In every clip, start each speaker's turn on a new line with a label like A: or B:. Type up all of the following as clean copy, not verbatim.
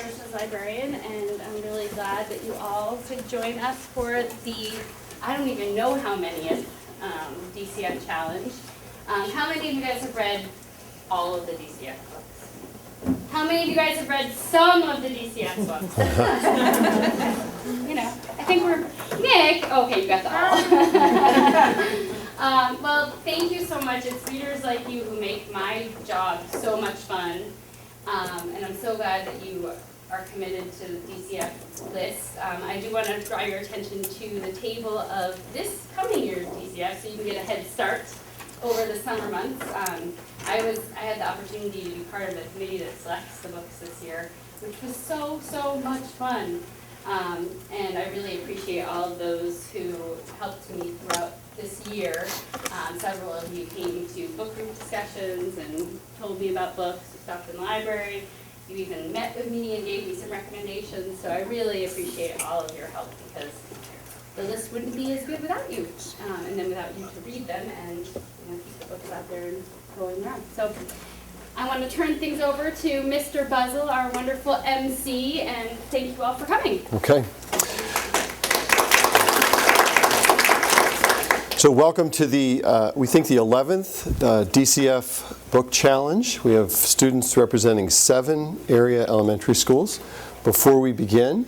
A: Services Librarian, and I'm really glad that you all could join us for the, I don't even know how many DCF Challenge. How many of you guys have read all of the DCF books? How many of you guys have read some of the DCF books? You know, I think we're, Nick, okay, you got the all. Well, thank you so much. It's readers like you who make my job so much fun. And I'm so glad that you are committed to the DCF list. I do want to draw your attention to the table of this coming year's DCF so you can get a head start over the summer months. I had the opportunity to be part of the committee that selects the books this year, which was so much fun. And I really appreciate all of those who helped me throughout this year. Several of you came to book group discussions and told me about books and stuff in the library. You even met with me and gave me some recommendations, so I really appreciate all of your help because the list wouldn't be as good without you, and then without you to read them and keep the books out there and going around. So I want to turn things over to Mr. Buzzell, our wonderful MC, and thank you all for coming.
B: Okay. So welcome to the, we think the 11th DCF Book Challenge. We have students representing 7 area elementary schools. Before we begin,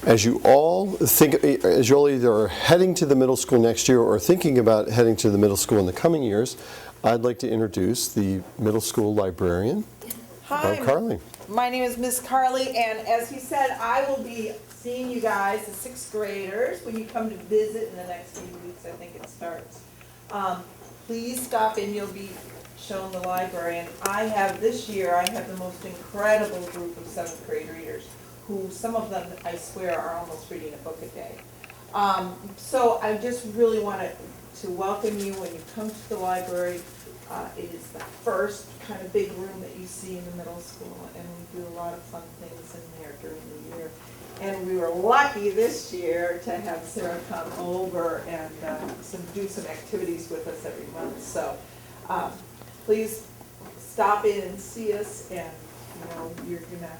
B: as you all either are heading to the middle school next year or thinking about heading to the middle school in the coming years, I'd like to introduce the middle school librarian.
C: Hi,
B: Carly.
C: My name is Miss Carly, and as he said, I will be seeing you guys, the 6th graders, when you come to visit in the next few weeks. I think it starts. Please stop in. You'll be shown the library, and this year I have the most incredible group of 7th grade readers, who some of them, I swear, are almost reading a book a day. So I just really wanted to welcome you when you come to the library. It is the first kind of big room that you see in the middle school, and we do a lot of fun things in there during the year. And we were lucky this year to have Sarah come over and do some activities with us every month. So please stop in and see us, and you're gonna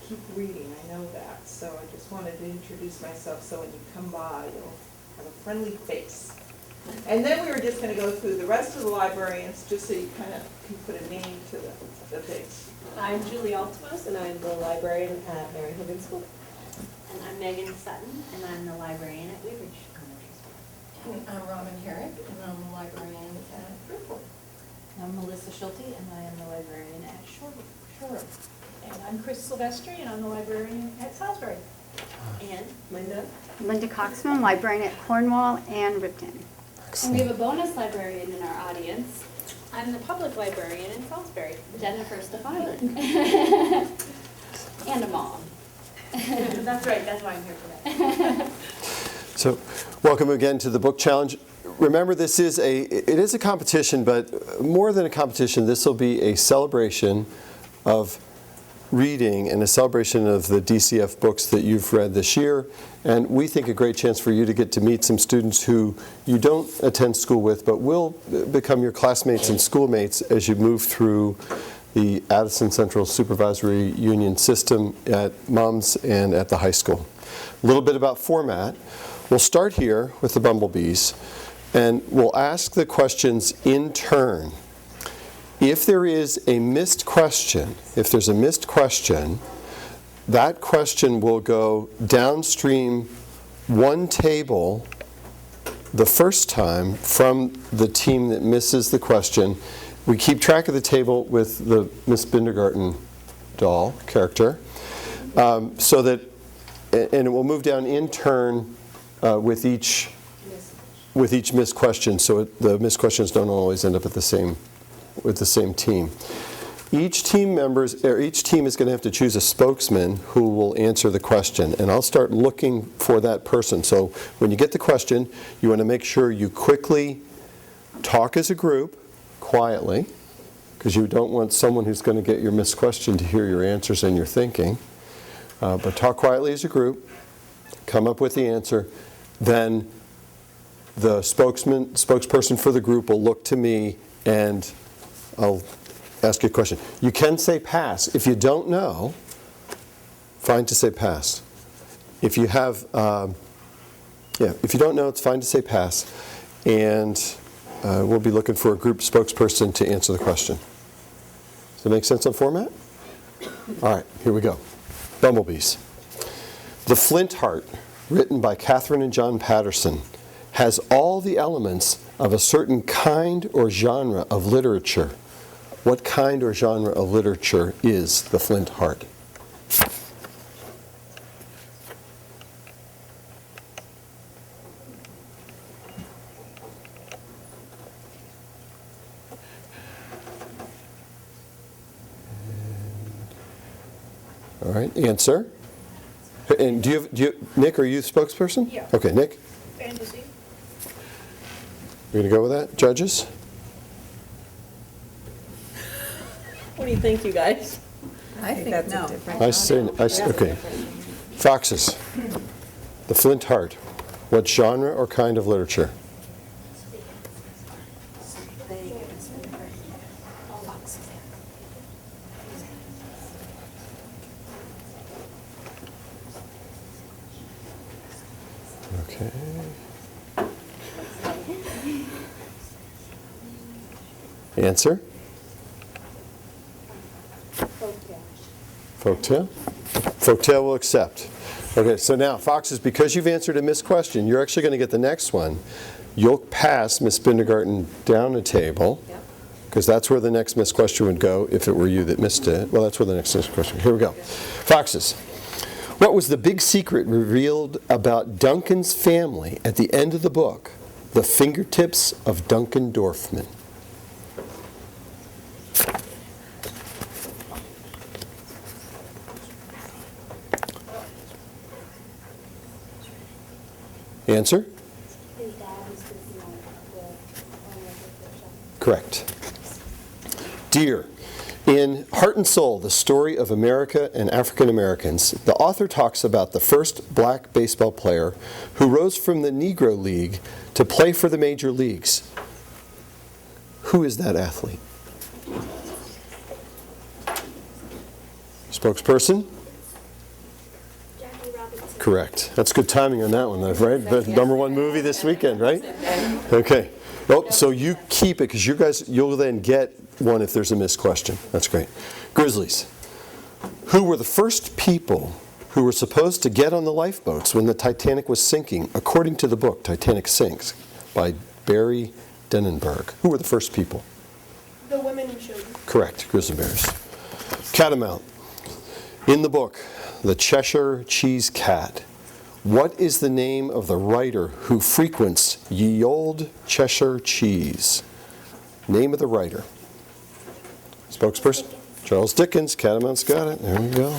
C: keep reading. I know that. So I just wanted to introduce myself so when you come by, you'll have a friendly face. And then we were just going to go through the rest of the librarians, just so you kind of can put a name to the things.
D: I'm Julie Altimus, and I'm the librarian at Mary Hogan School.
E: And I'm Megan Sutton, and I'm the librarian at Weaveridge Elementary School.
F: And I'm Robin Herrick, and I'm the librarian at Bridgeport.
G: I'm Melissa Schulte, and I am the librarian at Shore.
H: And I'm Chris Silvestri, and I'm the librarian at Salisbury.
D: And Linda.
I: Linda Coxman, librarian at Cornwall and Ripton.
A: And we have a bonus librarian in our audience.
E: I'm the public librarian in Salisbury.
A: Jennifer Stefani. And a mom.
H: That's right, that's why I'm here today.
B: So, welcome again to the book challenge. Remember, it is a competition, but more than a competition, this will be a celebration of reading and a celebration of the DCF books that you've read this year. And we think a great chance for you to get to meet some students who you don't attend school with, but will become your classmates and schoolmates as you move through the Addison Central Supervisory Union system at MUMS and at the high school. A little bit about format. We'll start here with the bumblebees, and we'll ask the questions in turn. If there is a missed question, that question will go downstream one table the first time from the team that misses the question. We keep track of the table with the Miss Bindergarten doll character, so that, and it will move down in turn with each missed question, so the missed questions don't always end up with the same team. Each team is going to have to choose a spokesman who will answer the question, and I'll start looking for that person. So when you get the question, you want to make sure you quickly talk as a group, quietly, because you don't want someone who's going to get your missed question to hear your answers and your thinking. But talk quietly as a group, come up with the answer, then the spokesperson for the group will look to me and I'll ask you a question. You can say pass. If you don't know, fine to say pass. If you have, if you don't know, it's fine to say pass. And we'll be looking for a group spokesperson to answer the question. Does that make sense on format? All right, here we go. Bumblebees. The Flint Heart, written by Catherine and John Patterson, has all the elements of a certain kind or genre of literature. What kind or genre of literature is The Flint Heart? All right, answer. And do you, Nick, are you the spokesperson?
H: Yeah.
B: Okay, Nick,
H: Fantasy.
B: we're going to go with that? Judges?
D: What do you think, you guys?
G: I think
C: that's a
G: no.
C: different
B: Okay. Foxes. The Flint Heart. What genre or kind of literature? Okay. Answer? Folktale? Folktale will accept. Okay, so now, Foxes, because you've answered a missed question, you're actually going to get the next one. You'll pass Miss Bindergarten down a table, because that's where the next missed question would go if it were you that missed it. Well, that's where the next missed question. Here we go. Foxes. What was the big secret revealed about Duncan's family at the end of the book, The Fingertips of Duncan Dorfman? Answer?
E: His dad was busy on the
B: Correct. Dear, in Heart and Soul, the story of America and African Americans, the author talks about the first black baseball player who rose from the Negro League to play for the major leagues. Who is that athlete? Spokesperson?
E: Jackie Robinson.
B: Correct. That's good timing on that one, though, right? The #1 movie this weekend, right? Okay. Well, so you keep it, because you'll then get one if there's a missed question. That's great. Grizzlies. Who were the first people who were supposed to get on the lifeboats when the Titanic was sinking, according to the book Titanic Sinks by Barry Denenberg? Who were the first people?
H: The women and children.
B: Correct. Grizzly bears. Catamount. In the book, The Cheshire Cheese Cat, what is the name of the writer who frequents Ye Olde Cheshire Cheese? Name of the writer. Spokesperson? Charles Dickens. Catamount's got it. There we go.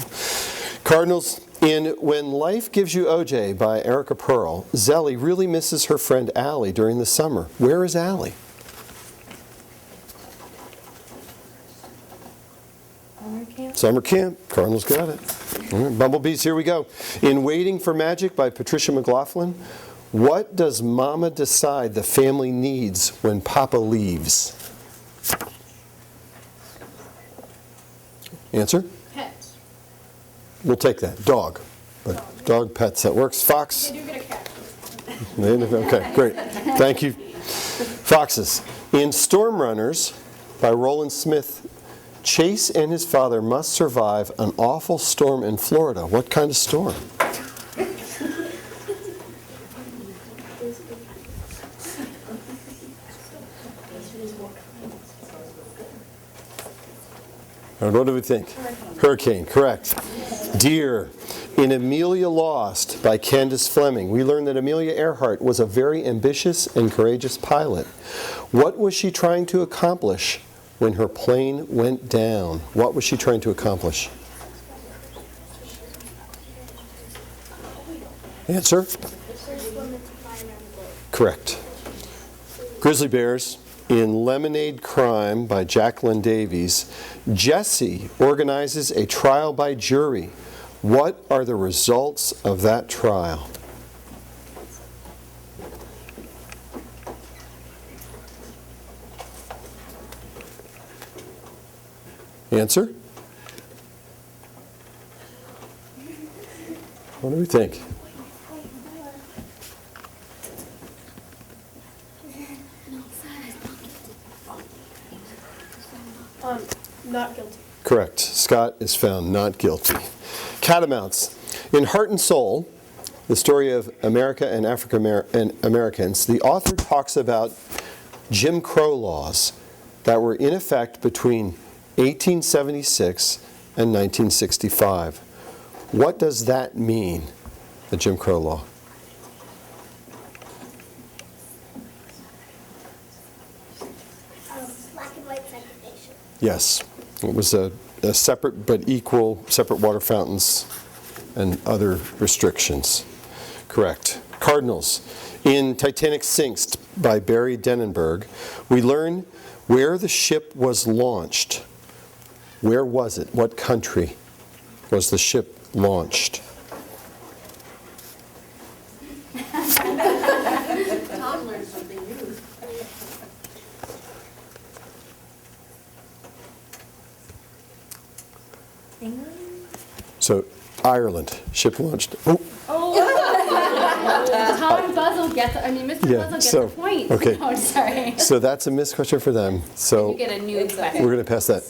B: Cardinals. In When Life Gives You OJ by Erica Pearl, Zelly really misses her friend Allie during the summer. Where is Allie? Summer camp. Cardinals got it. All right, Bumblebees, here we go. In Waiting for Magic by Patricia McLaughlin, what does Mama decide the family needs when Papa leaves? Answer?
H: Pets.
B: We'll take that. Dog. But dog, pets, that works. Fox?
H: They do get a cat.
B: Okay, great. Thank you. Foxes. In Storm Runners by Roland Smith, Chase and his father must survive an awful storm in Florida. What kind of storm? And what do we think? Hurricane, correct. Deer. In Amelia Lost by Candace Fleming, we learn that Amelia Earhart was a very ambitious and courageous pilot. What was she trying to accomplish when her plane went down? What was she trying to accomplish? Answer? Correct. Grizzly bears. In Lemonade Crime by Jacqueline Davies, Jesse organizes a trial by jury. What are the results of that trial? What do we think?
F: Not guilty.
B: Correct. Scott is found not guilty. Catamounts. In Heart and Soul, the story of America and African Americans, the author talks about Jim Crow laws that were in effect between 1876 and 1965. What does that mean, the Jim Crow law?
J: Black and white segregation.
B: Yes. It was a separate but equal, separate water fountains and other restrictions. Correct. Cardinals. In Titanic Sinks by Barry Denenberg, we learn where the ship was launched. Where was it? What country was the ship launched?
D: Tom learned something new.
J: England?
B: So, Ireland, ship launched. Oh,
A: Tom Buzzell gets, Mr.
B: Yeah,
A: Buzzell gets
B: so,
A: a point.
B: okay.
A: No, sorry.
B: so that's a missed question for them. So
A: You get a new question.
B: we're going to pass that.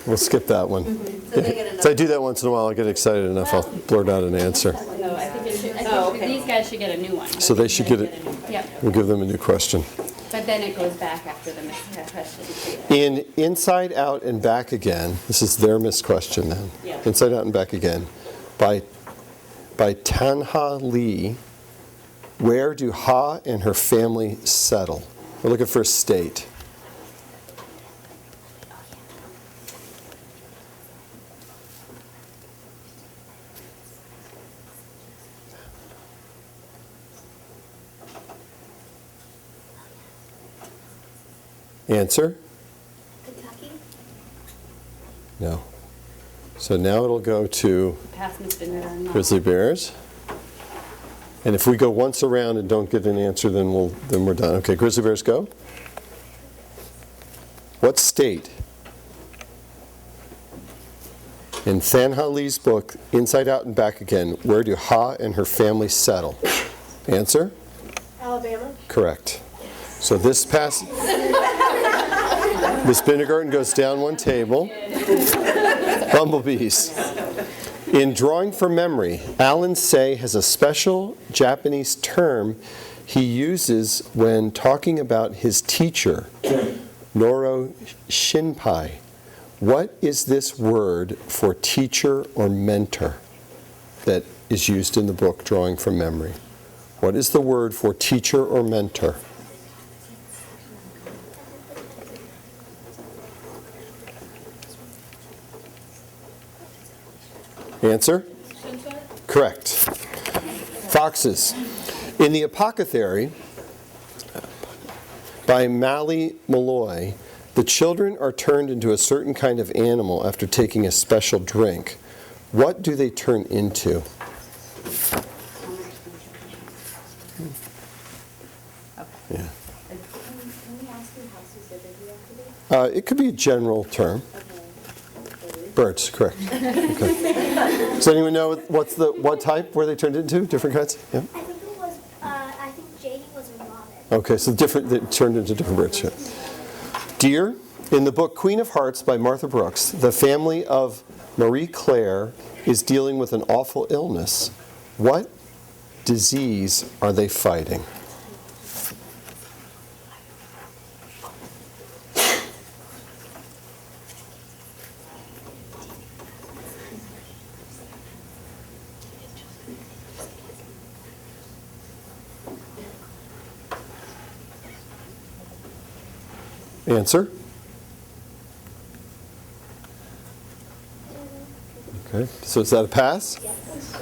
B: We'll skip that one.
D: So they get
B: So I do that once in a while. I get excited enough, I'll blurt out an answer.
A: No, I think
D: Oh, okay.
A: these guys should get a new one.
B: So they should get it.
A: Yep,
B: We'll give them a new question.
A: but then it goes back after the missed question.
B: In Inside Out and Back Again, this is their missed question then.
D: Yeah.
B: Inside Out and Back Again, by Tanha Lee, where do Ha and her family settle? We're looking for a state. Answer?
J: Kentucky?
B: No. So now it'll go to
A: Pass Miss Binder.
B: Grizzly Bears. And if we go once around and don't get an answer, then we're done. Okay, Grizzly Bears, go. What state? In Thanha Lee's book, Inside Out and Back Again, where do Ha and her family settle? Answer?
F: Alabama.
B: Correct. So this pass. Miss Bindergarten goes down one table. Bumblebees. In Drawing from Memory, Alan Say has a special Japanese term he uses when talking about his teacher, Noro Shinpai. What is this word for teacher or mentor that is used in the book Drawing from Memory? What is the word for teacher or mentor? Answer? Correct. Foxes. In The Apothecary by Mally Malloy, the children are turned into a certain kind of animal after taking a special drink. What do they turn into? Yeah.
G: Can we ask you how specific you have to be?
B: It could be a general term. Birds, correct. Okay. Does anyone know what type, where they turned into? Different kinds? Yeah.
J: I think it was, I think Janie was a robin.
B: Okay, so they turned into different birds. Yeah. Deer. In the book Queen of Hearts by Martha Brooks, the family of Marie Claire is dealing with an awful illness. What disease are they fighting? Answer? Okay, so is that a pass?
J: Yes.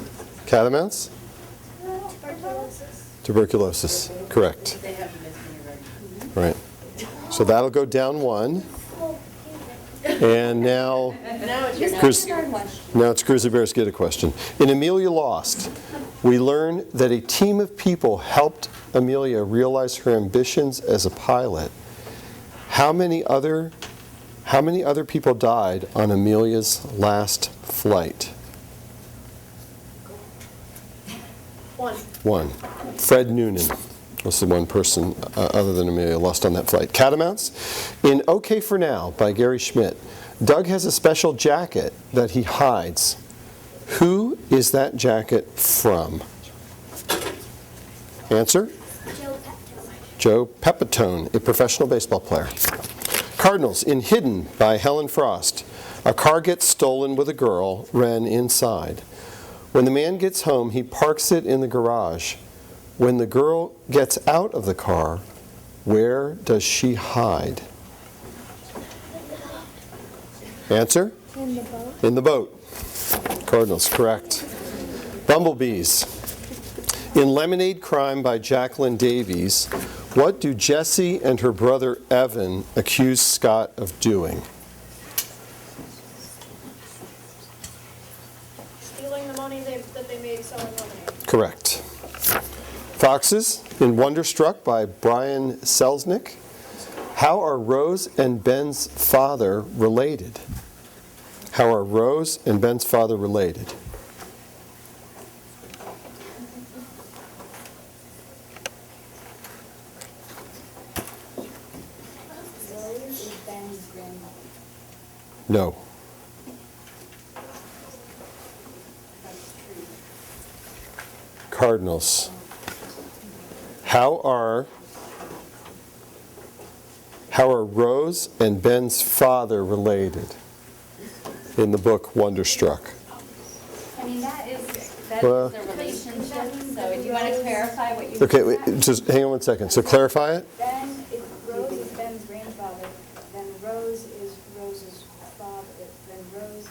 B: Catamounts?
J: Tuberculosis.
B: Tuberculosis, correct.
D: They have to miss kindergarten.
B: Right. So that'll go down one. And now,
D: Now it's your
B: now it's Grizzly Bears get a question. In Amelia Lost, we learn that a team of people helped Amelia realize her ambitions as a pilot. How many other people died on Amelia's last flight?
D: 1.
B: 1. Fred Noonan was the one person other than Amelia lost on that flight. Catamounts. In OK for Now by Gary Schmidt, Doug has a special jacket that he hides. Who is that jacket from? Answer? Joe Pepitone, a professional baseball player. Cardinals. In Hidden by Helen Frost, a car gets stolen with a girl, Wren, inside. When the man gets home, he parks it in the garage. When the girl gets out of the car, where does she hide? Answer?
J: In the boat.
B: In the boat. Cardinals, correct. Bumblebees. In Lemonade Crime by Jacqueline Davies, what do Jessie and her brother Evan accuse Scott of doing?
D: Stealing the money that they made selling lemonade.
B: Correct. Foxes. In Wonderstruck by Brian Selznick, how are Rose and Ben's father related? How are Rose and Ben's father related?
J: Rose is Ben's grandmother.
B: No. Cardinals. How are Rose and Ben's father related in the book Wonderstruck?
A: I mean, that is
B: Well-
A: the relationship, so do you want to clarify what you
B: Okay, wait, just hang on one second. So clarify it.
G: Ben, if Rose is Ben's grandfather, then Rose is Rose's father, then Rose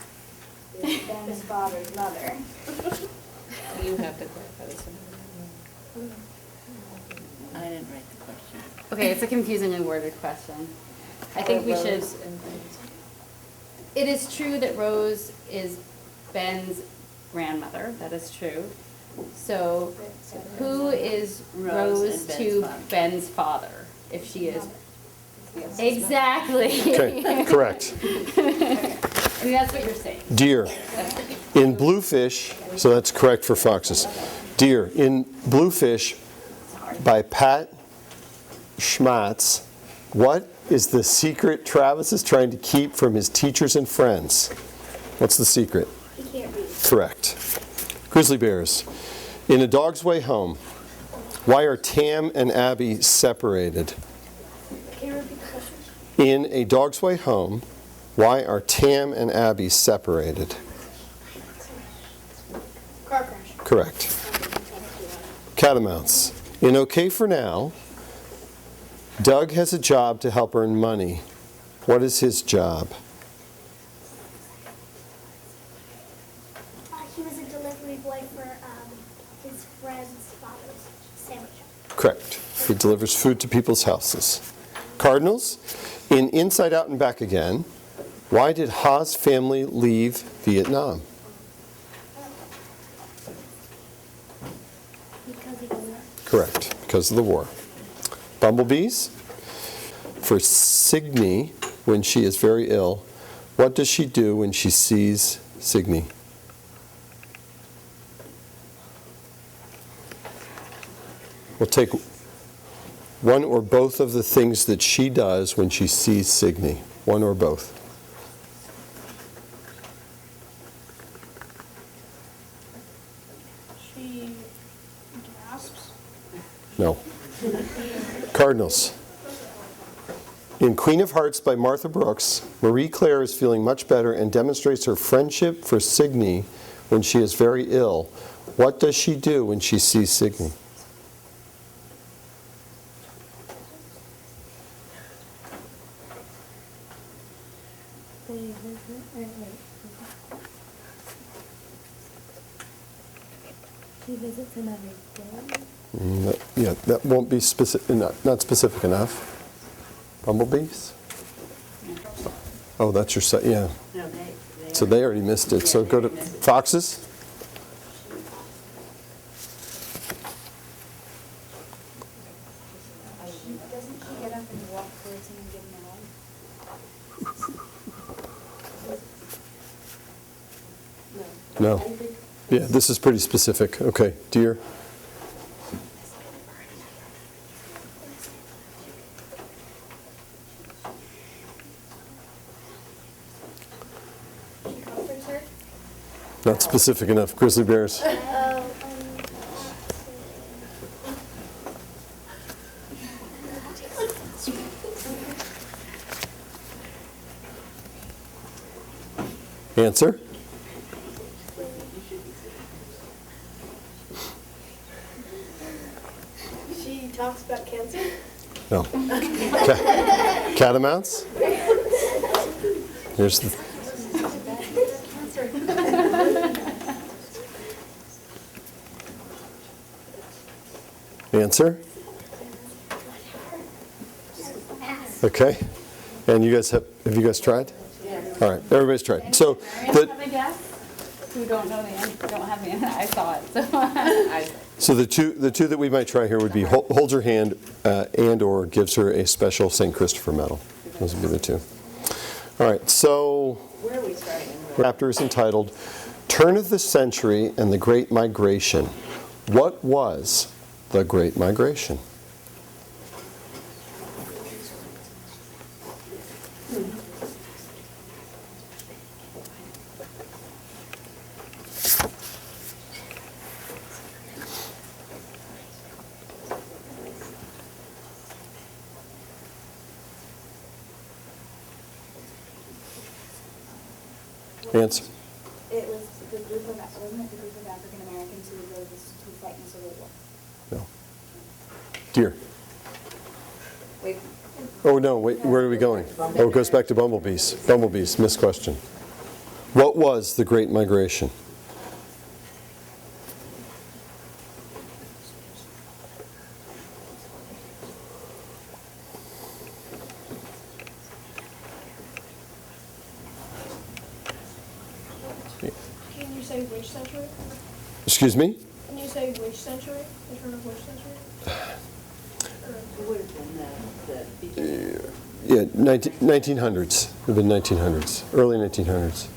G: is Ben's father's mother.
E: You have to clarify this one. I didn't write the question.
A: Okay, it's a confusingly worded question. I think we should,
D: Rose and Ben's.
A: it is true that Rose is Ben's grandmother, that is true. So who is
E: Rose
A: Rose
E: and Ben's
A: to
E: father.
A: Ben's father, if she is? Exactly.
B: Okay, correct.
A: I mean, that's what you're saying.
B: Deer. In Bluefish, so that's correct for foxes. Deer. In Bluefish by Pat Schmatz, what is the secret Travis is trying to keep from his teachers and friends? What's the secret?
J: He can't read.
B: Correct. Grizzly bears. In A Dog's Way Home, why are Tam and Abby separated?
J: Can you repeat the question?
B: In A Dog's Way Home, why are Tam and Abby separated?
J: Car crash.
B: Correct. Catamounts. In OK for Now, Doug has a job to help earn money. What is his job?
J: He was a delivery boy for his friend's father's sandwich shop.
B: Correct. He delivers food to people's houses. Cardinals. In Inside Out and Back Again, why did Ha's family leave Vietnam?
J: Because he was there.
B: Correct, because of the war. Bumblebees. For Signe, when she is very ill, what does she do when she sees Signe? We'll take one or both of the things that she does when she sees Signe. One or both.
H: She gasps.
B: No. Cardinals. In Queen of Hearts by Martha Brooks, Marie Claire is feeling much better and demonstrates her friendship for Signe when she is very ill. What does she do when she sees Signe?
J: He visits him every day.
B: Yeah, that won't be specific, not specific enough. Bumblebees? Oh, that's your set, yeah.
E: No,
B: So they already missed it. So go to foxes.
G: Doesn't she get up and walk towards him and give him a hug?
B: No. Yeah, this is pretty specific. Okay, deer. Not specific enough. Grizzly bears. Answer?
J: She talks about cancer.
B: No. Catamounts? Here's the. Answer? Okay. And you guys have you guys tried? All right, everybody's tried. So
A: Parents have a guess? Who don't know the answer, don't have the answer, I saw it, so.
B: So the two that we might try here would be holds her hand and or gives her a special St. Christopher medal. Those would be the two. All right, so
D: Where are we starting?
B: the chapter is entitled Turn of the Century and the Great Migration. What was the Great Migration? Answer.
G: It was the group of, wasn't it the group of African Americans who rose to fight in the Civil War?
B: No. Deer.
D: Wait.
B: Oh, no, wait, where are we going? Oh, it goes back to bumblebees. Bumblebees, missed question. What was the Great Migration?
J: Can you say which century?
B: Excuse me?
J: Can you say which century? The turn of which century?
D: It would have been the beginning.
B: Yeah, 1900s. It would have been 1900s, early 1900s.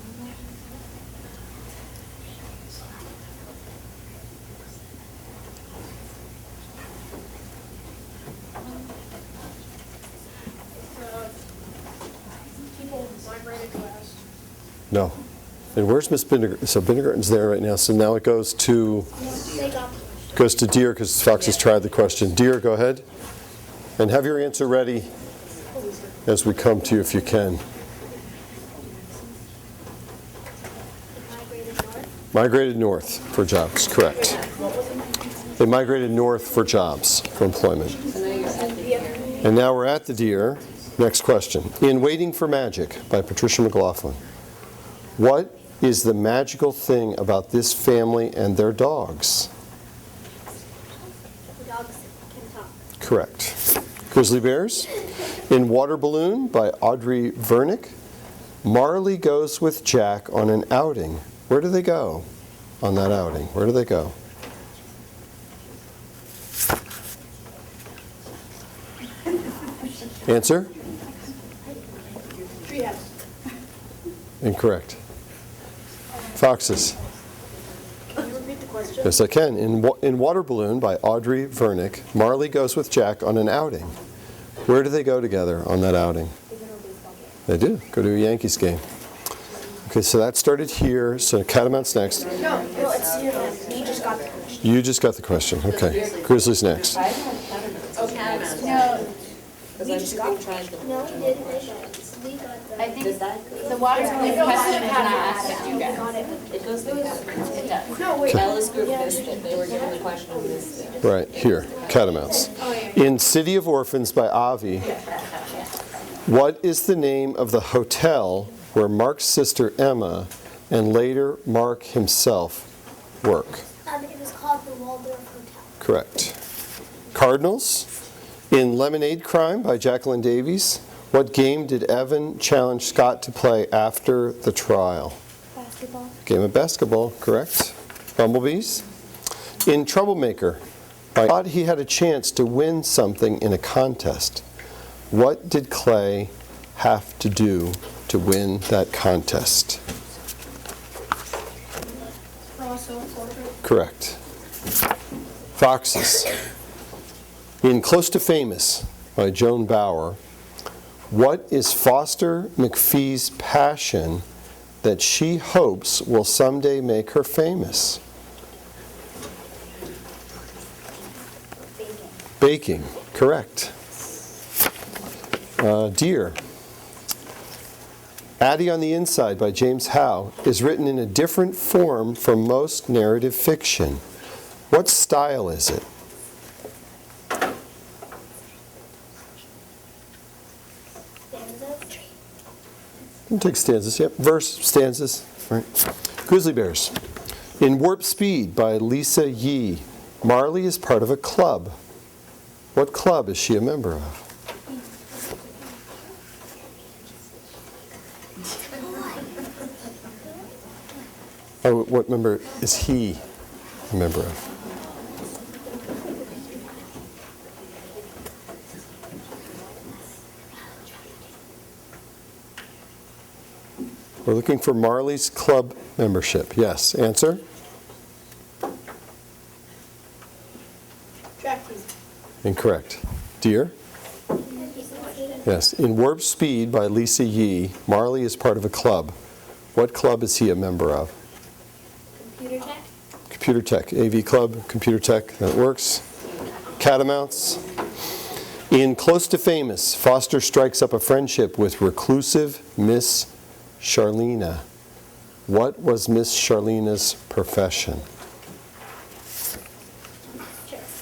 J: People migrated west.
B: No. And where's Miss Bindergarten? So Bindergarten's there right now, so now it goes to
J: They got
B: Deer because Fox has tried the question. Deer, go ahead. And have your answer ready as we come to you if you can.
J: migrated north.
B: Migrated north for jobs, correct. They migrated north for jobs, for employment. And now we're at the deer. Next question. In Waiting for Magic by Patricia McLaughlin, what is the magical thing about this family and their dogs?
J: The dogs can talk.
B: Correct. Grizzly bears. In Water Balloon by Audrey Vernick, Marley goes with Jack on an outing. Where do they go on that outing? Where do they go? Answer?
J: Treehouse.
B: Incorrect. Foxes.
J: Can you repeat the question?
B: Yes, I can. In Water Balloon by Audrey Vernick, Marley goes with Jack on an outing. Where do they go together on that outing? They do. Go to a Yankees game. Okay, so that started here. So Catamounts next.
J: No, it's you. You just got the question.
B: You just got the question. Okay. Grizzlies next.
D: Oh, Catamounts.
G: No,
D: Because I'm still trying to.
J: No, we didn't. We got the.
A: I think
D: Did that?
A: the water balloon question is not asked if you guys.
D: It goes to Catamounts.
A: It does.
J: No, wait.
D: Ellis group missed it. They were given the question and missed it.
B: Right, here. Catamounts. In City of Orphans by Avi, what is the name of the hotel where Mark's sister Emma and later Mark himself work?
J: It was called the Waldorf Hotel.
B: Correct. Cardinals. In Lemonade Crime by Jacqueline Davies, what game did Evan challenge Scott to play after the trial?
J: Basketball.
B: Game of basketball, correct. Bumblebees. In Troublemaker, I thought he had a chance to win something in a contest. What did Clay have to do to win that contest?
J: Draw a self-portrait.
B: Correct. Foxes. In Close to Famous by Joan Bauer, what is Foster McPhee's passion that she hopes will someday make her famous? Baking, correct. Dear. Addie on the Inside by James Howe is written in a different form from most narrative fiction. What style is it? You can take stanzas, yep. Verse, stanzas, right. Grizzly Bears. In Warp Speed by Lisa Yee, Marley is part of a club. What club is she a member of? Oh, what member is he a member of? We're looking for Marley's club membership. Yes. Answer?
J: Track team.
B: Incorrect. Dear? Yes. In Warp Speed by Lisa Yee, Marley is part of a club. What club is he a member of?
J: Computer tech.
B: Computer Tech. AV Club, Computer Tech. That works. Catamounts. In Close to Famous, Foster strikes up a friendship with reclusive Miss Charlena. What was Miss Charlena's profession?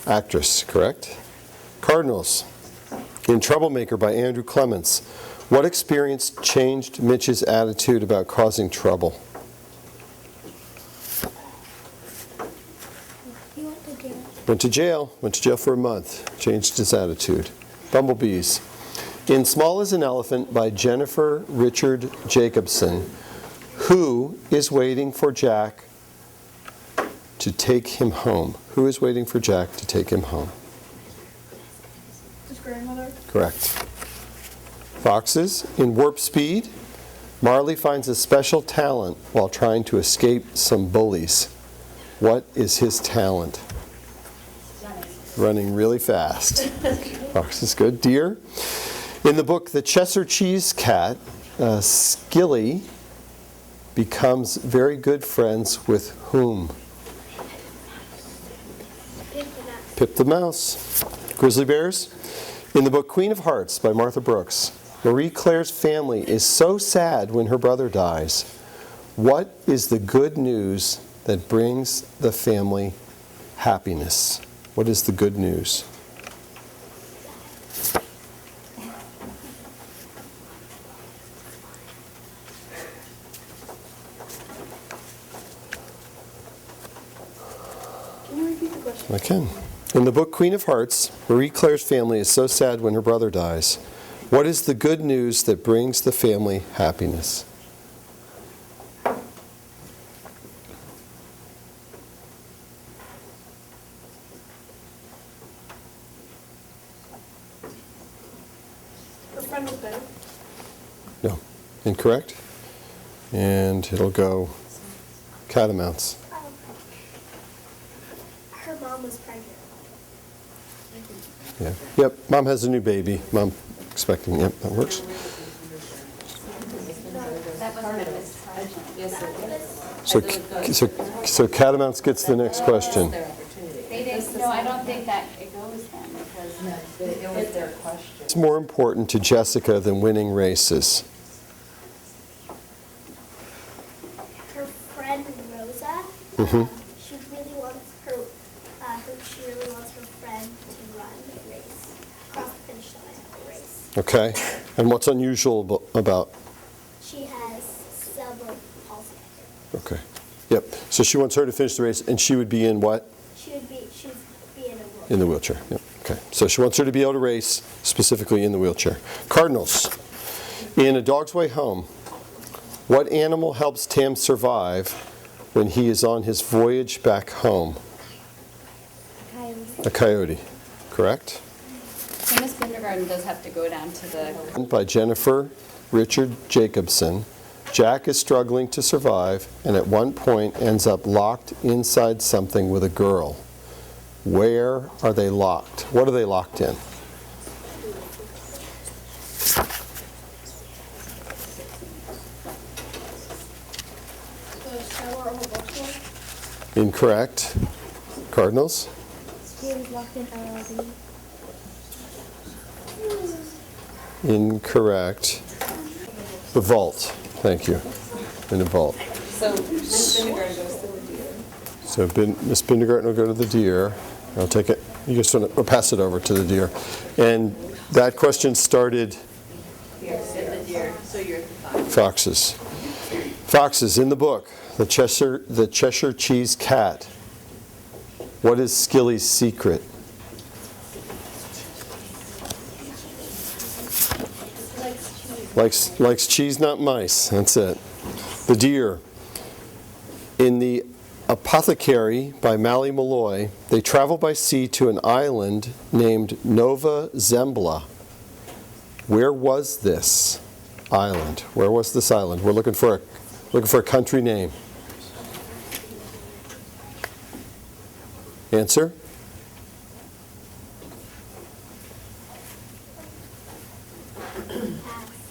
B: Actress, correct. Cardinals. In Troublemaker by Andrew Clements, what experience changed Mitch's attitude about causing trouble?
J: He went to jail.
B: Went to jail. Went to jail for a month. Changed his attitude. Bumblebees. In Small as an Elephant by Jennifer Richard Jacobson, who is waiting for Jack to take him home? Who is waiting for Jack to take him home?
H: His grandmother.
B: Correct. Foxes. In Warp Speed, Marley finds a special talent while trying to escape some bullies. What is his talent? Running really fast. Fox is good. Deer. In the book The Cheshire Cheese Cat, Skilly becomes very good friends with whom? Pip the Mouse. Grizzly Bears. In the book Queen of Hearts by Martha Brooks, Marie Claire's family is so sad when her brother dies. What is the good news that brings the family happiness? What is the good news?
J: Can you repeat the question?
B: I can. In the book Queen of Hearts, Marie Claire's family is so sad when her brother dies. What is the good news that brings the family happiness?
J: Her friend was better.
B: No. Incorrect? And it'll go Catamounts.
J: Her mom was pregnant.
B: Yeah. Yep. Mom has a new baby. Mom expecting. Yep. That works.
E: That was part of it. Yes, it
B: So Catamounts gets the next question.
A: They didn't, no, I don't think that it goes then, because
D: It was their question.
B: What's more important to Jessica than winning races?
J: Her friend Rosa. She really wants she really wants her friend to run the race, cross the finish line of the race.
B: Okay. And what's unusual about?
J: She has cerebral palsy.
B: Okay. Yep. So she wants her to finish the race, and she would be in what?
J: She'd be in a wheelchair.
B: In the wheelchair. Yep. Okay. So she wants her to be able to race, specifically in the wheelchair. Cardinals. In A Dog's Way Home, what animal helps Tam survive when he is on his voyage back home? A coyote. Correct?
A: so Miss Kindergarten does have to go down to the,
B: By Jennifer Richard Jacobson, Jack is struggling to survive and at one point ends up locked inside something with a girl. Where are they locked? What are they locked in? Incorrect. Cardinals?
J: Spirit is locked in LLD.
B: Incorrect. The vault. Thank you. In the vault.
C: So Miss Vinegard goes to the deer.
B: So Miss Bindergarten will go to the deer. I'll take it. You just want to pass it over to the deer. And that question started
D: The deer, so you're at the fox.
B: foxes. Foxes in the book. The Cheshire Cheese Cat. What is Skilly's secret? Likes cheese, not mice. That's it. The deer. In The Apothecary by Mally Malloy, they travel by sea to an island named Nova Zembla. Where was this island? Where was this island? We're looking for a country name. Answer?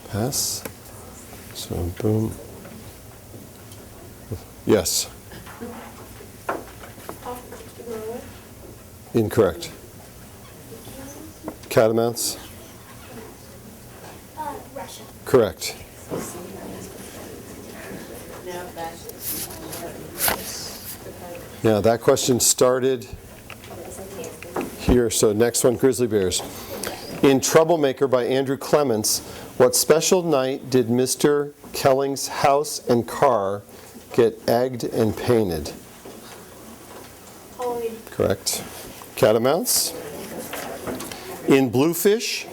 B: Pass. So boom. Yes. Incorrect. Catamounts?
J: Russia.
B: Correct.
D: Now back.
B: Now that question started here, so next one, grizzly bears. In Troublemaker by Andrew Clements, what special night did Mr. Kelling's house and car get egged and painted?
J: Halloween.
B: Correct. Catamounts? In Bluefish,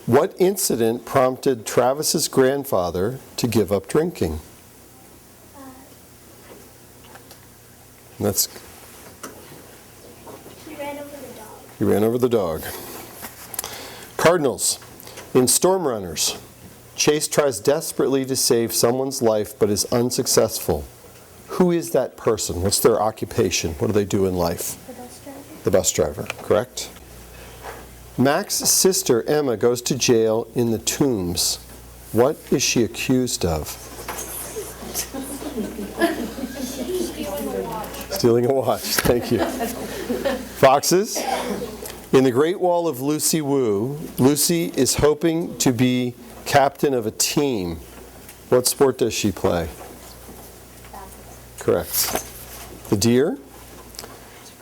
B: what incident prompted Travis's grandfather to give up drinking? That's
J: He ran over the dog.
B: He ran over the dog. Cardinals. In Storm Runners, Chase tries desperately to save someone's life but is unsuccessful. Who is that person? What's their occupation? What do they do in life?
J: The bus driver.
B: The bus driver, correct? Mac's sister, Emma, goes to jail in the Tombs. What is she accused of? Stealing a watch, thank you. Foxes. In The Great Wall of Lucy Wu, Lucy is hoping to be captain of a team. What sport does she play? Correct. The deer.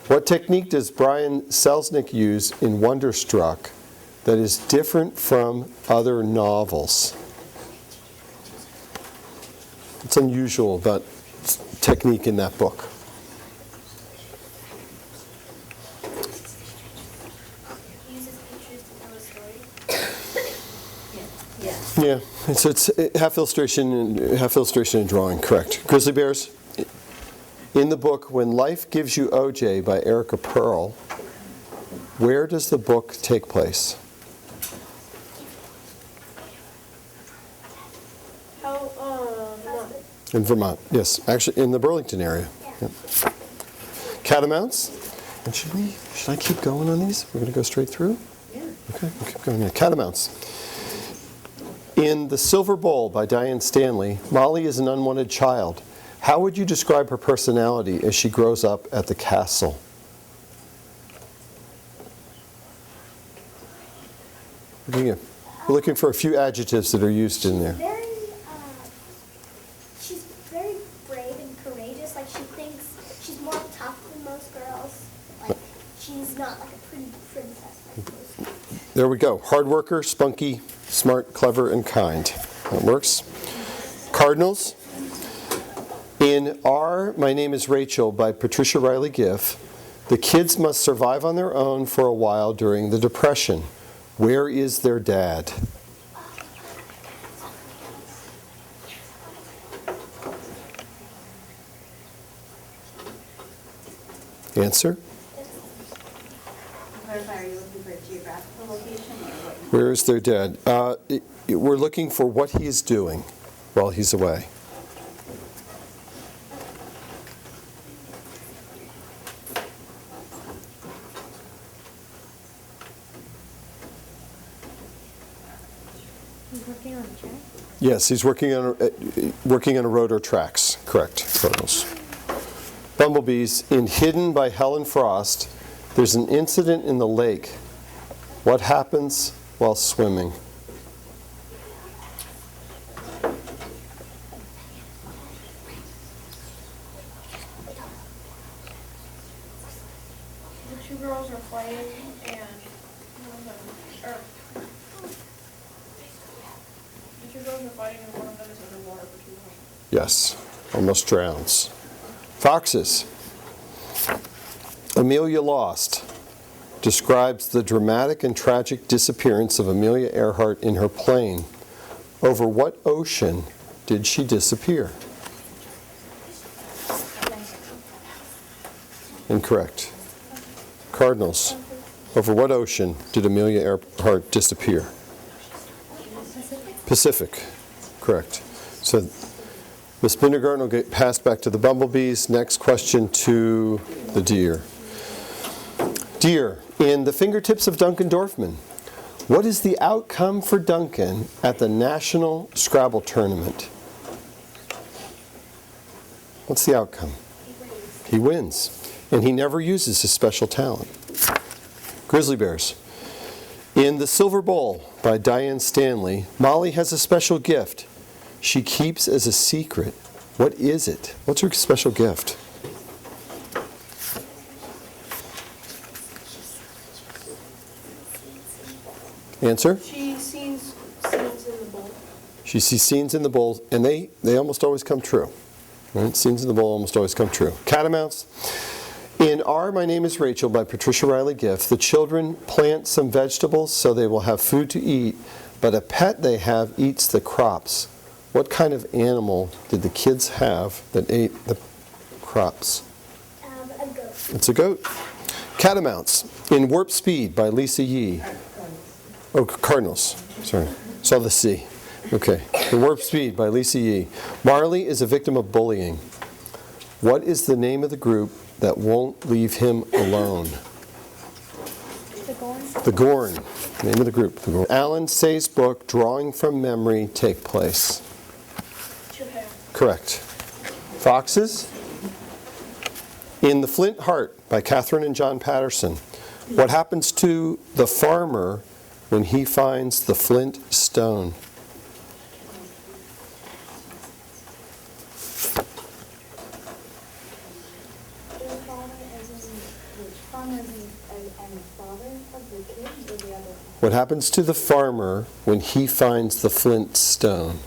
B: What technique does Brian Selznick use in Wonderstruck that is different from other novels? What's unusual about technique in that book?
J: Uses pictures to tell a story.
B: Yeah, it's half illustration and drawing, correct. Grizzly bears. In the book When Life Gives You OJ by Erica Pearl, where does the book take place? In Vermont, yes. Actually, in the Burlington area. Yeah. Catamounts. And should I keep going on these? We're going to go straight through?
D: Yeah.
B: Okay, we'll keep going. Yeah. Catamounts. In The Silver Bowl by Diane Stanley, Molly is an unwanted child. How would you describe her personality as she grows up at the castle? We're looking for a few adjectives that are used in there.
J: She's very brave and courageous. Like, she thinks she's more tough than most girls. Like, she's not like a pretty princess like most girls.
B: There we go. Hard worker, spunky, smart, clever, and kind. That works. Cardinals. In My Name is Rachel by Patricia Riley Giff, the kids must survive on their own for a while during the Depression. Where is their dad? Answer?
E: Clarify, are you looking for a geographical location or what?
B: Where is their dad? We're looking for what he is doing while he's away.
J: He's working on the track.
B: Yes, he's working on a road or tracks. Correct. Cardinals. Bumblebees, in Hidden by Helen Frost, there's an incident in the lake. What happens while swimming?
J: The two girls are playing and one of them, the two girls are fighting and one of them is underwater for too long.
B: Yes, almost drowns. Foxes. Amelia Lost describes the dramatic and tragic disappearance of Amelia Earhart in her plane. Over what ocean did she disappear? Incorrect. Cardinals. Over what ocean did Amelia Earhart disappear? Pacific. Correct. So Ms. Bindergarten will get passed back to the Bumblebees. Next question to the deer. Deer, in The Fingertips of Duncan Dorfman, what is the outcome for Duncan at the National Scrabble Tournament? What's the outcome? He wins. And he never uses his special talent. Grizzly Bears. In The Silver Bowl by Diane Stanley, Molly has a special gift she keeps as a secret. What is it? What's her special gift? Answer?
J: She sees scenes in the bowl.
B: She sees scenes in the bowl, and they almost always come true. Right? Scenes in the bowl almost always come true. Catamounts. In My Name is Rachel by Patricia Riley Giff, the children plant some vegetables so they will have food to eat, but a pet they have eats the crops. What kind of animal did the kids have that ate the crops?
J: A goat.
B: It's a goat. Catamounts. In Warp Speed by Lisa Yee. Oh, Cardinals. Sorry. Saw the C. Okay. In Warp Speed by Lisa Yee. Marley is a victim of bullying. What is the name of the group that won't leave him alone? The Gorn. Name of the group. The Gorn. Alan Say's book, Drawing from Memory, take place. Correct. Foxes. In The Flint Heart by Catherine and John Patterson, what happens to the farmer when he finds the flint stone? What happens to the farmer when he finds the flint stone?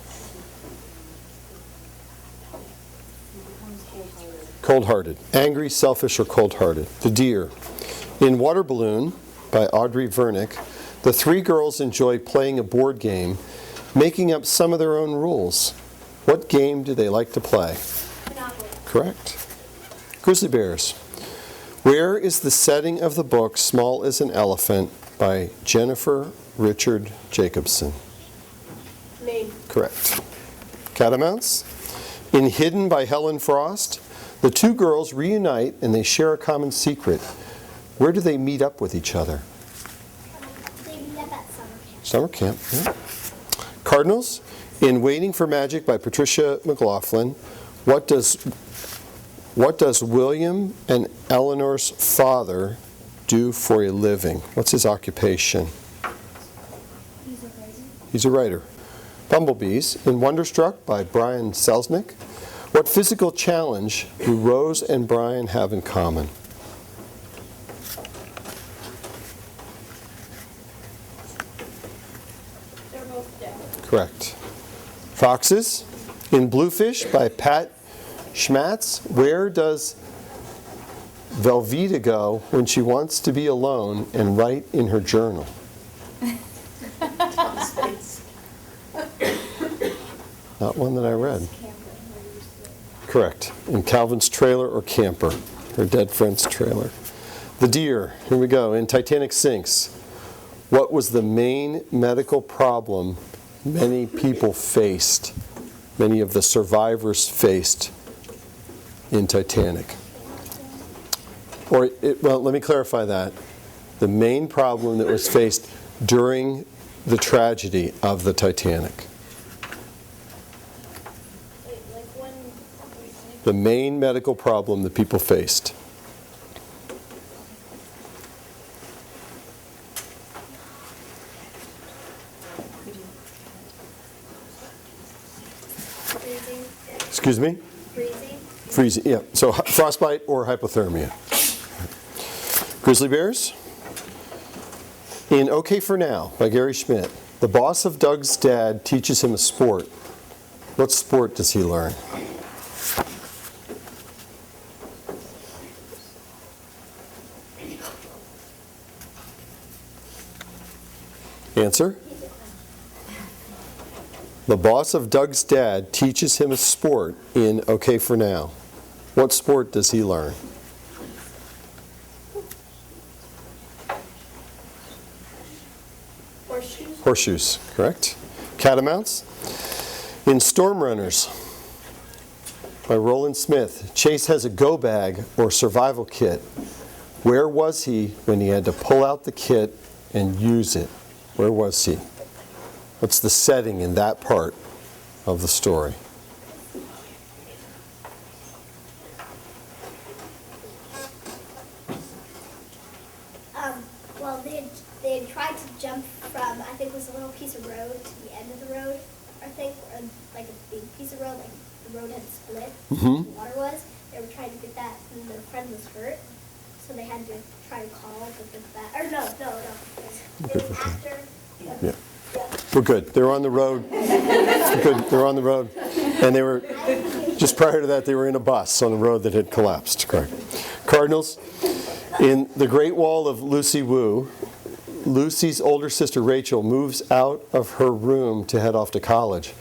B: Cold-hearted. Angry, selfish, or cold-hearted. The deer. In Water Balloon by Audrey Vernick, the three girls enjoy playing a board game, making up some of their own rules. What game do they like to play?
J: Monopoly.
B: Correct. Grizzly Bears. Where is the setting of the book Small as an Elephant by Jennifer Richard Jacobson?
J: Maine.
B: Correct. Catamounts. In Hidden by Helen Frost, the two girls reunite and they share a common secret. Where do they meet up with each other?
J: They meet up at
B: Summer
J: summer camp.
B: camp. Yeah. Cardinals. In Waiting for Magic by Patricia McLaughlin, what does William and Eleanor's father do for a living? What's his occupation? He's a writer. Bumblebees. In Wonderstruck by Brian Selznick, what physical challenge do Rose and Brian have in common?
J: They're both dead.
B: Correct. Foxes. In Bluefish by Pat Schmatz, where does Velveeta go when she wants to be alone and write in her journal? Not one that I read. Correct. In Calvin's trailer or camper, her dead friend's trailer. The deer. Here we go. In Titanic Sinks, what was the main medical problem many people faced, many of the survivors faced in Titanic? Well, let me clarify that. The main problem that was faced during the tragedy of the Titanic.
J: Like when
B: the main medical problem that people faced.
J: Freezing.
B: Excuse me?
J: Freezing.
B: Freezing, yeah. So frostbite or hypothermia. Grizzly bears. In OK for Now by Gary Schmidt, the boss of Doug's dad teaches him a sport. What sport does he learn? Answer? The boss of Doug's dad teaches him a sport in OK for Now. What sport does he learn?
J: Horseshoes.
B: Horseshoes, correct. Catamounts. In Storm Runners by Roland Smith, Chase has a go bag or survival kit. Where was he when he had to pull out the kit and use it? Where was he? What's the setting in that part of the story?
J: Well, they had tried to jump from, I think it was a little piece of road to the end of the road, I think, or like a big piece of road, like the road had split,
B: Mhm.
J: the water was. They were trying to get that, and their friend was hurt, so they had to try to call the or no. It was after.
B: Yeah. We're good. They were on the road. Good. They were on the road. And they were, just prior to that, they were in a bus on a road that had collapsed. Correct. Cardinals. In The Great Wall of Lucy Wu, Lucy's older sister Rachel moves out of her room to head off to college.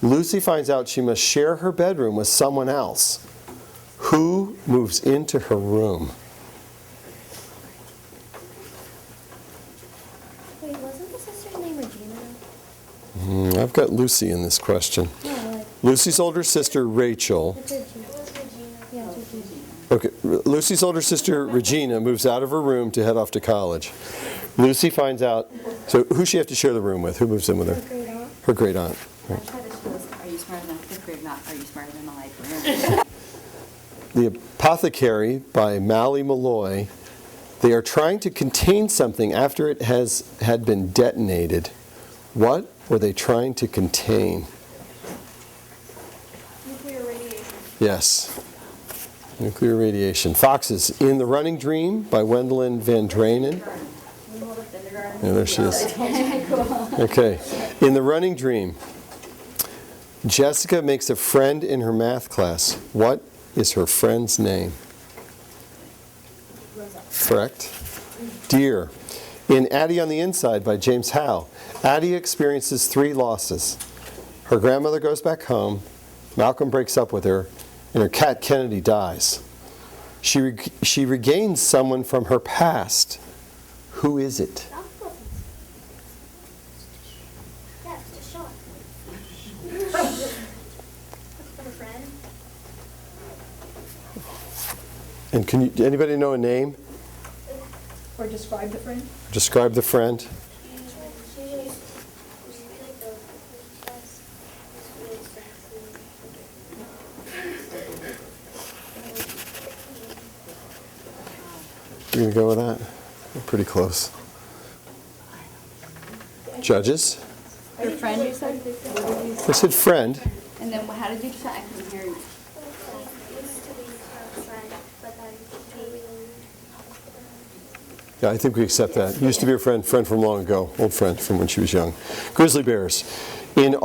B: Lucy finds out she must share her bedroom with someone else. Who moves into her room?
J: Wait, wasn't the sister's name Regina?
B: I've got Lucy in this question. Lucy's older sister Rachel. Okay, Lucy's older sister Regina moves out of her room to head off to college. Lucy finds out, so who does she have to share the room with? Who moves in with her? Her great aunt. Right.
D: Are you smart enough? Fifth grade, not, are you smarter than a librarian?
B: The Apothecary by Mally Malloy. They are trying to contain something after it had been detonated. What were they trying to contain?
J: Nuclear radiation.
B: Yes. Nuclear radiation. Foxes. In The Running Dream by Wendelin Van Draenen. Yeah, there she is. Okay. In The Running Dream, Jessica makes a friend in her math class. What is her friend's name? Correct. Dear. In Addie on the Inside by James Howe, Addie experiences 3 losses. Her grandmother goes back home, Malcolm breaks up with her, and her cat Kennedy dies. She regains someone from her past. Who is it?
J: Yeah, it's just Sean. Her friend.
B: And anybody know a name?
H: Or describe the friend?
B: Describe the friend.
J: She's like the best. Really sexy.
B: You're going to go with that? We're pretty close. Judges?
D: Your friend, you said?
B: I said friend.
D: And then how did you decide? I couldn't hear you.
J: Used to be her friend, but then maybe.
B: Yeah, I think we accept that. Used to be a friend from long ago, old friend from when she was young. Grizzly bears. In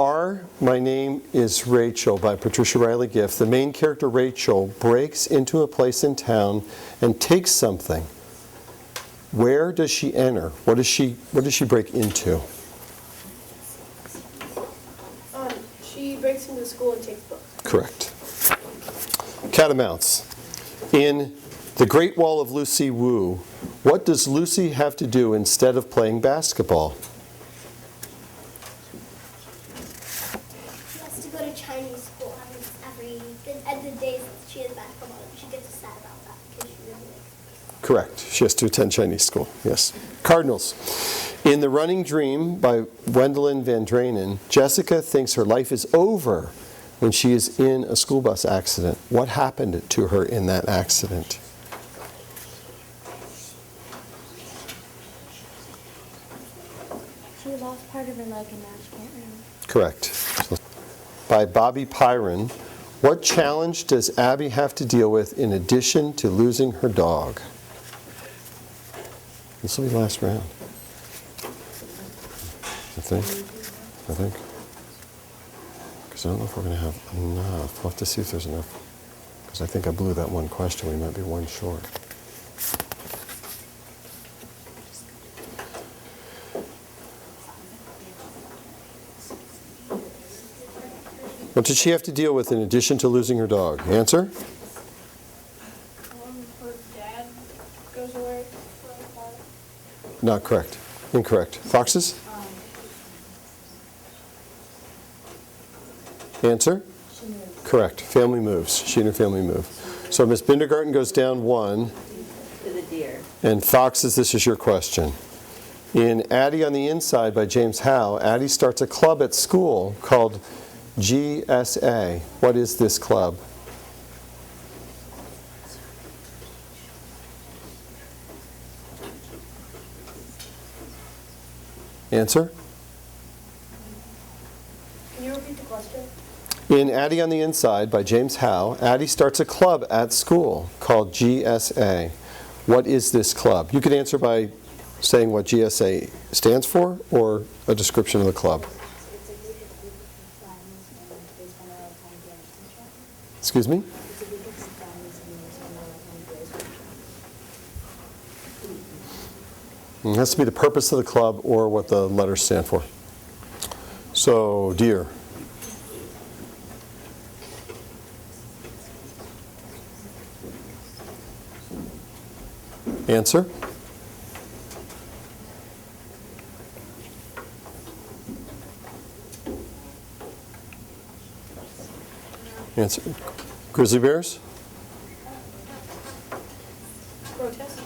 B: My Name is Rachel by Patricia Riley Giff, the main character Rachel breaks into a place in town and takes something. Where does she enter? What does she break into?
J: She breaks into the school and takes books.
B: Correct. Catamounts. In The Great Wall of Lucy Wu, what does Lucy have to do instead of playing basketball?
J: She has to go to Chinese school every the days that she has basketball. She gets sad about that because she really likes it.
B: Correct. She has to attend Chinese school. Yes. Cardinals. In The Running Dream by Wendelin Van Draenen, Jessica thinks her life is over when she is in a school bus accident? What happened to her in that accident?
J: She lost part of her leg and now she can't run.
B: Correct. By Bobby Pyron. What challenge does Abby have to deal with in addition to losing her dog? This will be last round. I think. Because I don't know if we're going to have enough. We'll have to see if there's enough. Because I think I blew that one question. We might be one short. What did she have to deal with in addition to losing her dog? Answer?
J: Her dad goes away for a while.
B: Not correct. Incorrect. Foxes? Answer? Correct. Family moves. She and her family move. So Miss Bindergarten goes down 1.
D: To the deer.
B: And Foxes, this is your question. In Addie on the Inside by James Howe, Addie starts a club at school called GSA. What is this club? Answer?
J: Can you repeat the question?
B: In Addie on the Inside by James Howe, Addie starts a club at school called GSA. What is this club? You could answer by saying what GSA stands for or a description of the club.
G: It's a group of friends and they spend a lot of time at the Addison Central.
B: Excuse me?
G: It's a group of friends and they spend a lot of time at the Addison Central.
B: It has to be the purpose of the club or what the letters stand for. So, deer. Answer? Answer. Grizzly bears?
J: Protest?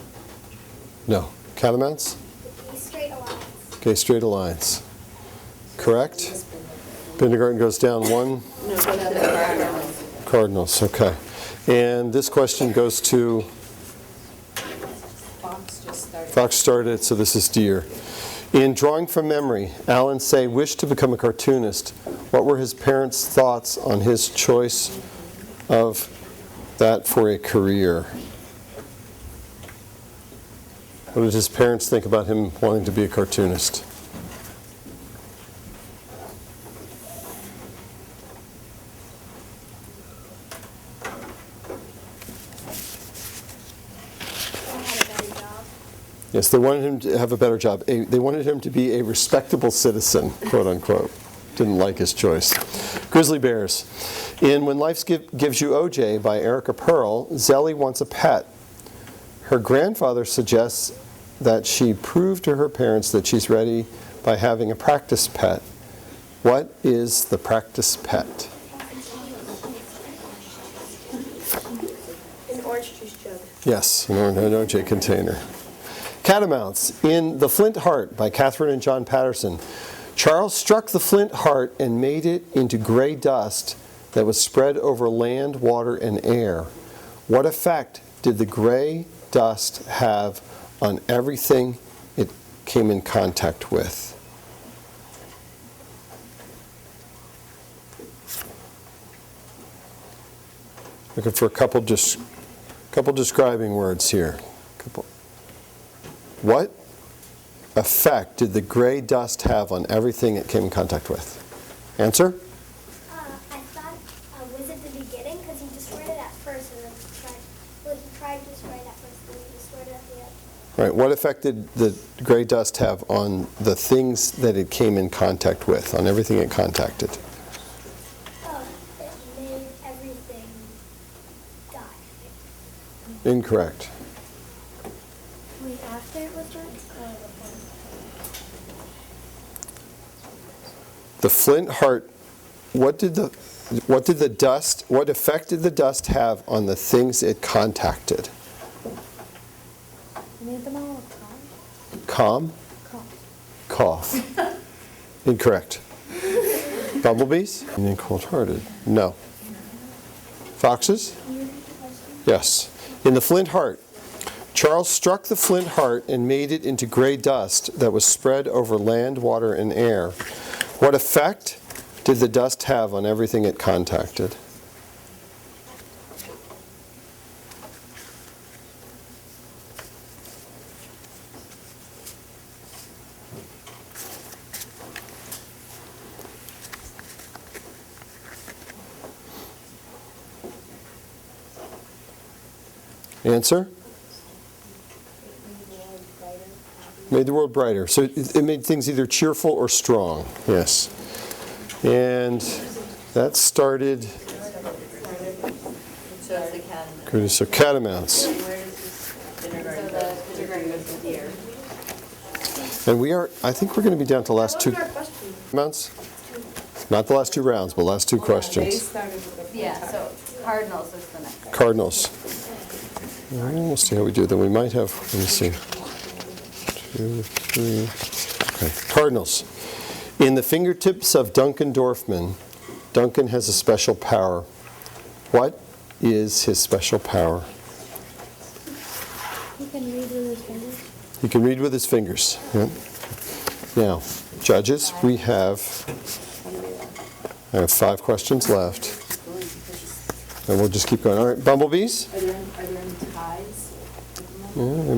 B: No. Catamounts?
J: The Straight Alliance.
B: Okay, straight alliance. Correct? Bindergarten goes down 1.
D: No, go to the Cardinals.
B: Cardinals, okay. And this question goes to Fox started, so this is deer. In Drawing from Memory, Alan Say wished to become a cartoonist. What were his parents' thoughts on his choice of that for a career? What did his parents think about him wanting to be a cartoonist? Yes, they wanted him to have a better job. They wanted him to be a respectable citizen, quote unquote. Didn't like his choice. Grizzly bears. In When Life Gives You OJ by Erica Pearl, Zelly wants a pet. Her grandfather suggests that she prove to her parents that she's ready by having a practice pet. What is the practice pet?
J: An orange juice jug.
B: Yes, an OJ container. Catamounts. In The Flint Heart by Catherine and John Patterson, Charles struck the flint heart and made it into gray dust that was spread over land, water, and air. What effect did the gray dust have on everything it came in contact with? Looking for a couple describing words here. What effect did the gray dust have on everything it came in contact with? Answer?
J: I thought, was it the beginning? Because he destroyed it at first and then he tried to destroy it at first and then he destroyed it at the end.
B: Right. What effect did the gray dust have on the things that it came in contact with, on everything it contacted?
J: It made everything die.
B: Incorrect.
J: Wait, after it was done?
B: The flint heart, what effect did the dust have on the things it contacted?
J: Made them all calm.
B: Calm? Cough. Incorrect. Bumblebees? And cold-hearted? No. Foxes? Yes. In the flint heart, Charles struck the flint heart and made it into gray dust that was spread over land, water, and air. What effect did the dust have on everything it contacted? Answer? Made the world brighter. So it made things either cheerful or strong. Yes. And that started. So catamounts. And I think we're going to be down to the last two rounds. Not the last two rounds, but last two questions.
D: Yeah, so Cardinals is the next.
B: Cardinals. We'll see how we do. Then we might have, let me see. 2, 3. Okay, Cardinals. In the fingertips of Duncan Dorfman, Duncan has a special power. What is his special power?
J: He can read with his fingers.
B: He can read with his fingers. Yep. Now, judges, I have 5 questions left. And we'll just keep going. All right, bumblebees?
D: Are there any ties?
B: Yeah,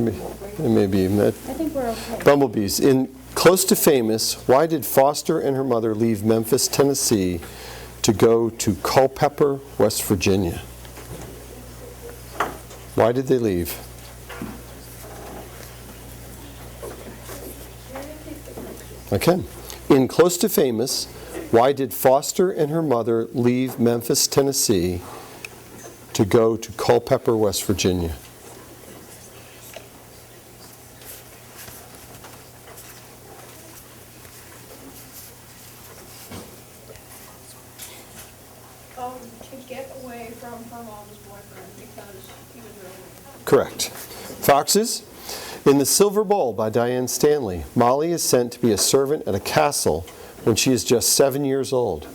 B: maybe.
G: I think we're okay.
B: Bumblebees. In Close to Famous, why did Foster and her mother leave Memphis, Tennessee to go to Culpeper, West Virginia? Why did they leave? Okay. In Close to Famous, why did Foster and her mother leave Memphis, Tennessee to go to Culpeper, West Virginia?
H: To get away from her mom's boyfriend because he was really.
B: Correct. Foxes? In The Silver Bowl by Diane Stanley, Molly is sent to be a servant at a castle when she is just 7 years old.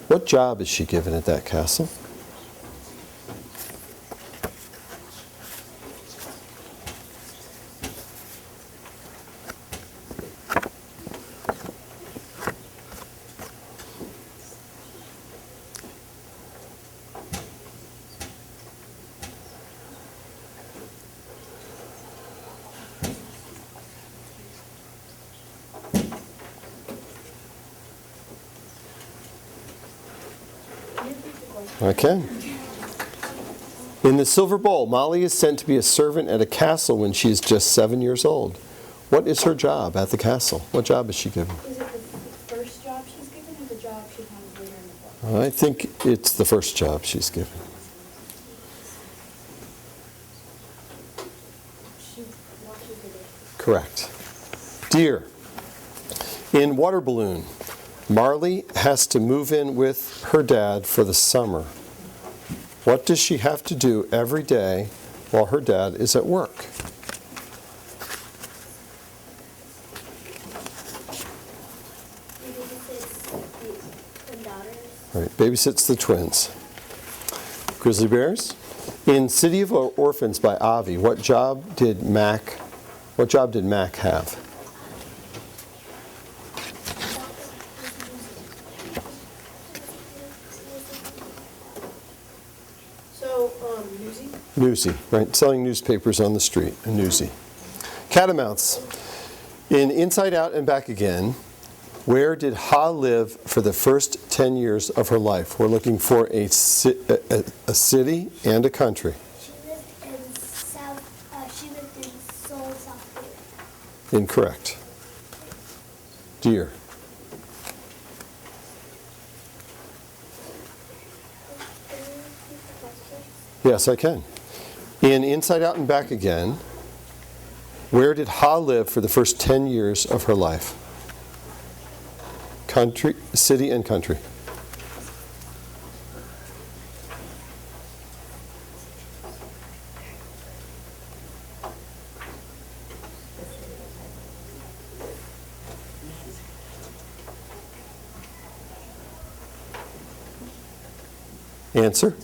B: What job is she given at that castle? Okay. In The Silver Bowl, Molly is sent to be a servant at a castle when she is just 7 years old. What is her job at the castle? What job is she given?
G: Is it the first job she's given or the job she has later in the book?
B: I think it's the first job she's given.
G: She watches the day.
B: Correct. Dear. In Water Balloon, Marley has to move in with her dad for the summer. What does she have to do every day while her dad is at work? Right, babysits the twins. Grizzly Bears. In City of Orphans by Avi, what job did Mac have? Newsy, right? Selling newspapers on the street, a newsy. Catamounts. In Inside Out and Back Again, where did Ha live for the first 10 years of her life? We're looking for a city and a country.
J: She lived in Seoul, South Korea.
B: Incorrect. Dear. Yes, I can. In Inside Out and Back Again, where did Ha live for the first 10 years of her life? Country, city, and country. Answer?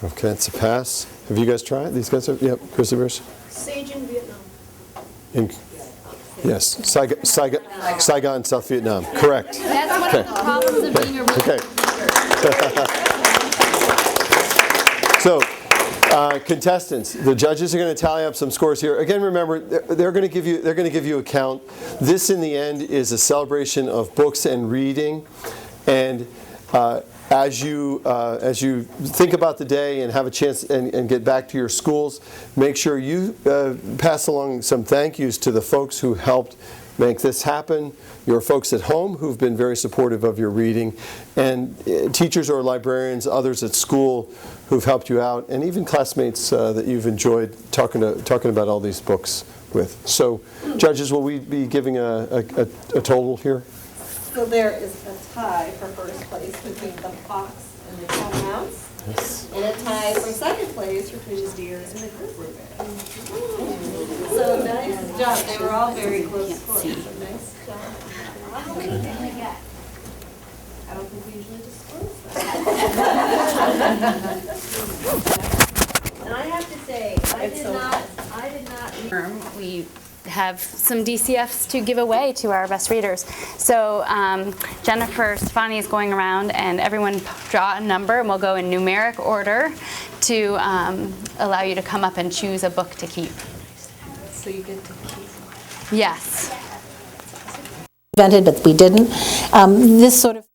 B: Okay, it's a pass. Have you guys tried? These guys have, yep, Chrissy Bears?
H: Sage in Vietnam.
B: Yes, Saigon, South Vietnam, correct.
A: That's one of the problems of being a
B: Okay. So, contestants, the judges are going to tally up some scores here. Again, remember, they're going to give you a count. This, in the end, is a celebration of books and reading. And as you think about the day and have a chance and get back to your schools, make sure you pass along some thank yous to the folks who helped make this happen, your folks at home who've been very supportive of your reading, and teachers or librarians, others at school who've helped you out, and even classmates that you've enjoyed talking about all these books with. So, judges, will we be giving a total here?
C: So there is a tie for first place between the Fox and the Town Mouse.
B: Yes.
D: And a tie for second place between the Deers and the Grizzly Bear. So nice job. They were all very close scores. So nice job.
J: How many did we get?
D: I don't think we usually disclose that. And I have to say, I did not.
A: We have some DCFs to give away to our best readers. So Jennifer Stefani is going around, and everyone draw a number, and we'll go in numeric order to allow you to come up and choose a book to keep.
D: So you get to keep.
A: Yes.
K: Invented, but we didn't. This sort of